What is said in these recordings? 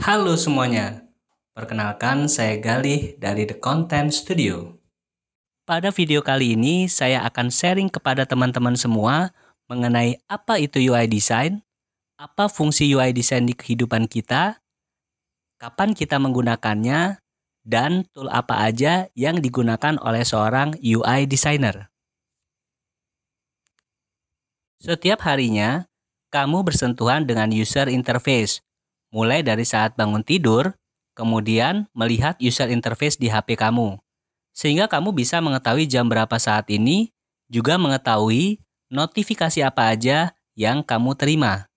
Halo semuanya, perkenalkan saya Galih dari The Content Studio. Pada video kali ini saya akan sharing kepada teman-teman semua mengenai apa itu UI Design, apa fungsi UI Design di kehidupan kita, kapan kita menggunakannya, dan tool apa aja yang digunakan oleh seorang UI Designer. Setiap harinya, kamu bersentuhan dengan user interface, mulai dari saat bangun tidur, kemudian melihat user interface di HP kamu. Sehingga kamu bisa mengetahui jam berapa saat ini, juga mengetahui notifikasi apa aja yang kamu terima.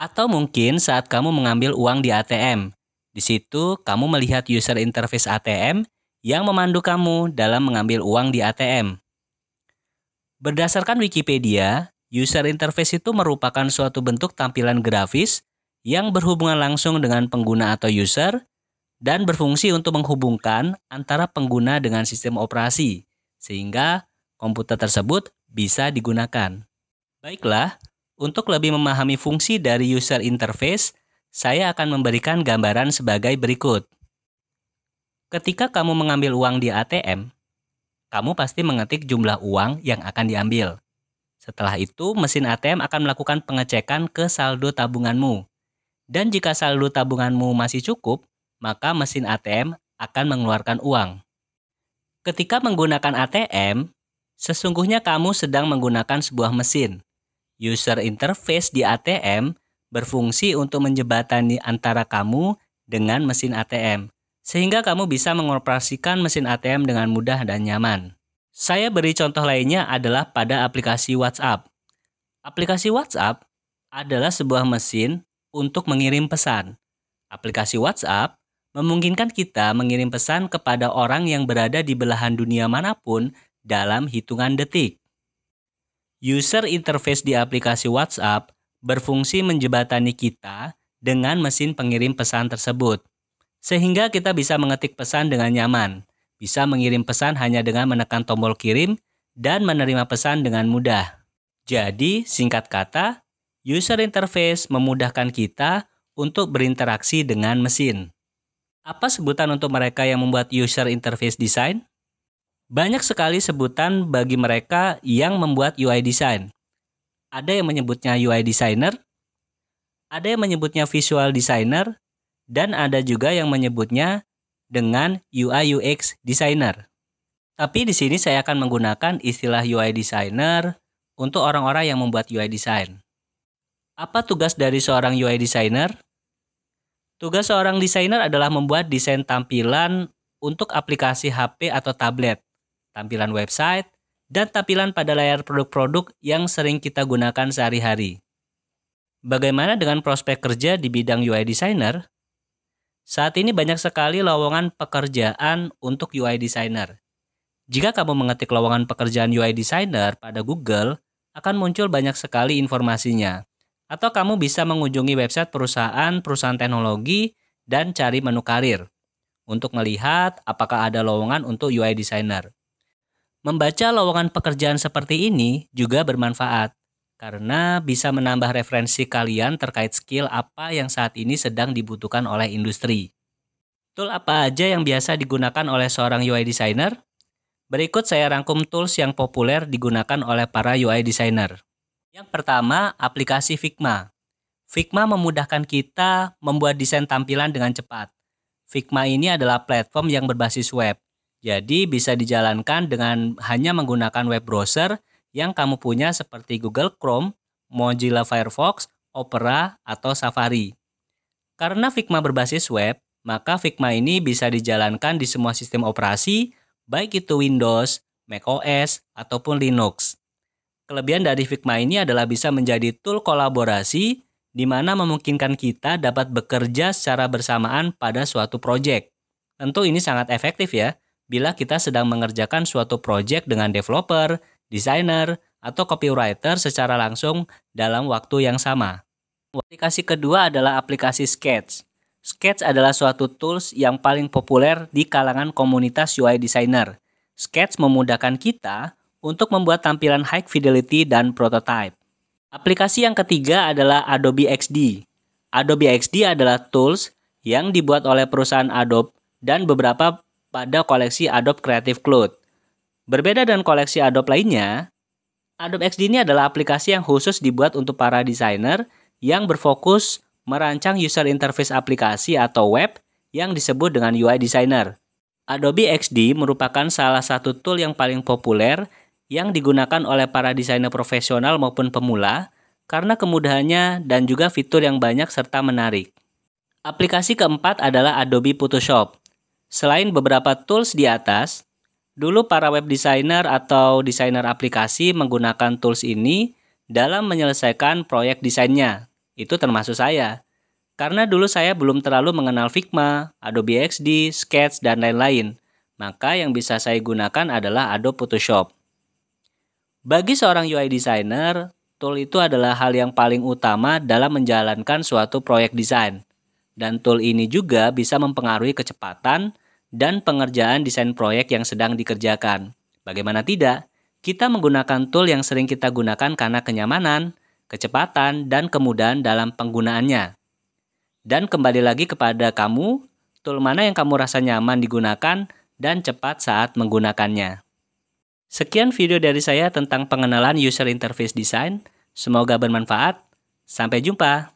Atau mungkin saat kamu mengambil uang di ATM. Di situ kamu melihat user interface ATM yang memandu kamu dalam mengambil uang di ATM. Berdasarkan Wikipedia, user interface itu merupakan suatu bentuk tampilan grafis yang berhubungan langsung dengan pengguna atau user dan berfungsi untuk menghubungkan antara pengguna dengan sistem operasi, sehingga komputer tersebut bisa digunakan. Baiklah, untuk lebih memahami fungsi dari user interface, saya akan memberikan gambaran sebagai berikut. Ketika kamu mengambil uang di ATM, kamu pasti mengetik jumlah uang yang akan diambil. Setelah itu, mesin ATM akan melakukan pengecekan ke saldo tabunganmu. Dan jika saldo tabunganmu masih cukup, maka mesin ATM akan mengeluarkan uang. Ketika menggunakan ATM, sesungguhnya kamu sedang menggunakan sebuah mesin. User interface di ATM berfungsi untuk menjembatani antara kamu dengan mesin ATM, sehingga kamu bisa mengoperasikan mesin ATM dengan mudah dan nyaman. Saya beri contoh lainnya adalah pada aplikasi WhatsApp. Aplikasi WhatsApp adalah sebuah mesin untuk mengirim pesan. Aplikasi WhatsApp memungkinkan kita mengirim pesan kepada orang yang berada di belahan dunia manapun dalam hitungan detik. User interface di aplikasi WhatsApp berfungsi menjembatani kita dengan mesin pengirim pesan tersebut. Sehingga kita bisa mengetik pesan dengan nyaman, bisa mengirim pesan hanya dengan menekan tombol kirim, dan menerima pesan dengan mudah. Jadi, singkat kata, user interface memudahkan kita untuk berinteraksi dengan mesin. Apa sebutan untuk mereka yang membuat user interface design? Banyak sekali sebutan bagi mereka yang membuat UI design. Ada yang menyebutnya UI designer, ada yang menyebutnya visual designer, dan ada juga yang menyebutnya dengan UI UX designer. Tapi di sini saya akan menggunakan istilah UI designer untuk orang-orang yang membuat UI design. Apa tugas dari seorang UI designer? Tugas seorang desainer adalah membuat desain tampilan untuk aplikasi HP atau tablet, tampilan website, dan tampilan pada layar produk-produk yang sering kita gunakan sehari-hari. Bagaimana dengan prospek kerja di bidang UI designer? Saat ini banyak sekali lowongan pekerjaan untuk UI designer. Jika kamu mengetik lowongan pekerjaan UI designer pada Google, akan muncul banyak sekali informasinya. Atau kamu bisa mengunjungi website perusahaan teknologi dan cari menu karir untuk melihat apakah ada lowongan untuk UI designer. Membaca lowongan pekerjaan seperti ini juga bermanfaat karena bisa menambah referensi kalian terkait skill apa yang saat ini sedang dibutuhkan oleh industri. Tool apa aja yang biasa digunakan oleh seorang UI designer? Berikut saya rangkum tools yang populer digunakan oleh para UI designer. Yang pertama, aplikasi Figma. Figma memudahkan kita membuat desain tampilan dengan cepat. Figma ini adalah platform yang berbasis web. Jadi bisa dijalankan dengan hanya menggunakan web browser yang kamu punya seperti Google Chrome, Mozilla Firefox, Opera, atau Safari. Karena Figma berbasis web, maka Figma ini bisa dijalankan di semua sistem operasi, baik itu Windows, macOS, ataupun Linux. Kelebihan dari Figma ini adalah bisa menjadi tool kolaborasi di mana memungkinkan kita dapat bekerja secara bersamaan pada suatu proyek. Tentu ini sangat efektif ya, bila kita sedang mengerjakan suatu proyek dengan developer, desainer, atau copywriter secara langsung dalam waktu yang sama. Aplikasi kedua adalah aplikasi Sketch. Sketch adalah suatu tools yang paling populer di kalangan komunitas UI designer. Sketch memudahkan kita untuk membuat tampilan high fidelity dan prototype. Aplikasi yang ketiga adalah Adobe XD. Adobe XD adalah tools yang dibuat oleh perusahaan Adobe dan beberapa pada koleksi Adobe Creative Cloud. Berbeda dengan koleksi Adobe lainnya, Adobe XD ini adalah aplikasi yang khusus dibuat untuk para desainer yang berfokus merancang user interface aplikasi atau web yang disebut dengan UI designer. Adobe XD merupakan salah satu tool yang paling populer yang digunakan oleh para desainer profesional maupun pemula karena kemudahannya dan juga fitur yang banyak serta menarik. Aplikasi keempat adalah Adobe Photoshop. Selain beberapa tools di atas, dulu para web designer atau desainer aplikasi menggunakan tools ini dalam menyelesaikan proyek desainnya. Itu termasuk saya. Karena dulu saya belum terlalu mengenal Figma, Adobe XD, Sketch, dan lain-lain. Maka yang bisa saya gunakan adalah Adobe Photoshop. Bagi seorang UI designer, tool itu adalah hal yang paling utama dalam menjalankan suatu proyek desain. Dan tool ini juga bisa mempengaruhi kecepatan dan pengerjaan desain proyek yang sedang dikerjakan. Bagaimana tidak, kita menggunakan tool yang sering kita gunakan karena kenyamanan, kecepatan, dan kemudahan dalam penggunaannya. Dan kembali lagi kepada kamu, tool mana yang kamu rasa nyaman digunakan dan cepat saat menggunakannya. Sekian video dari saya tentang pengenalan user interface design. Semoga bermanfaat. Sampai jumpa.